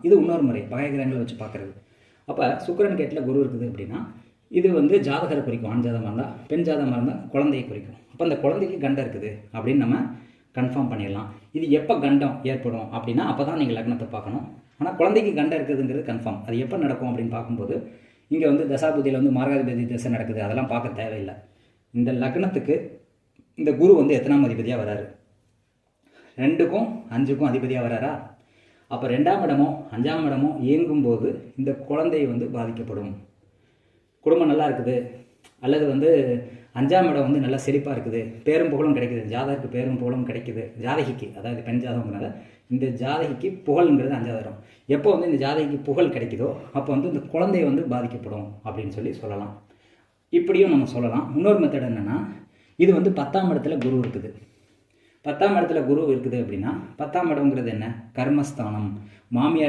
இது இன்னொரு முறை பகை கிரகங்களை வச்சு பார்க்குறது. அப்போ சுக்கிரன் கேட்டில் குரு இருக்குது அப்படின்னா இது ஜாதகரை குறிக்கும். ஆண் ஜாதகமாக இருந்தால், பெண் ஜாதகமாக இருந்தால் குழந்தையை குறிக்கும். அப்போ அந்த குழந்தைக்கு கண்டம் இருக்குது அப்படின்னு நம்ம கன்ஃபார்ம் பண்ணிடலாம். இது எப்போ கண்டம் ஏற்படும் அப்படின்னா அப்போ தான் நீங்கள் லக்னத்தை பார்க்கணும். ஆனால் குழந்தைக்கு கண்டம் இருக்குதுங்கிறது கன்ஃபார்ம். அது எப்போ நடக்கும் அப்படின்னு பார்க்கும்போது இங்கே தசாபுதியில் மார்காதிபதி திசை நடக்குது, அதெல்லாம் பார்க்க தேவையில்லை. இந்த லக்னத்துக்கு இந்த குரு எத்தனாம் அதிபதியாக வராரு? 2க்கும் 5க்கும் அதிபதியாக வராரா? அப்போ 2ஆம் இடமோ 5ஆம் இடமோ இயங்கும்போது இந்த குழந்தை பாதிக்கப்படும். குடும்பம் நல்லா இருக்குது, அல்லது 5ஆம் இடம் நல்லா செழிப்பாக இருக்குது, பேரும் புகழும் கிடைக்குது, ஜாதகருக்கு பேரும் புகழும் கிடைக்குது, ஜாதகிக்கு, அதாவது பெண் ஜாதகங்கிறத இந்த ஜாதகிக்கு புகழ்ங்கிறது 5ஆவது இடம். எப்போ இந்த ஜாதகிக்கு புகழ் கிடைக்குதோ அப்போ இந்த குழந்தை பாதிக்கப்படும் அப்படின்னு சொல்லலாம். இப்படியும் நம்ம சொல்லலாம். இன்னொரு மெத்தட் என்னென்னா, இது 10ஆம் இடத்துல குரு இருக்குது. 10ஆம் இடத்துல குரு இருக்குது அப்படின்னா 10ஆம் இடம்ங்கிறது என்ன? கர்மஸ்தானம். மாமியார்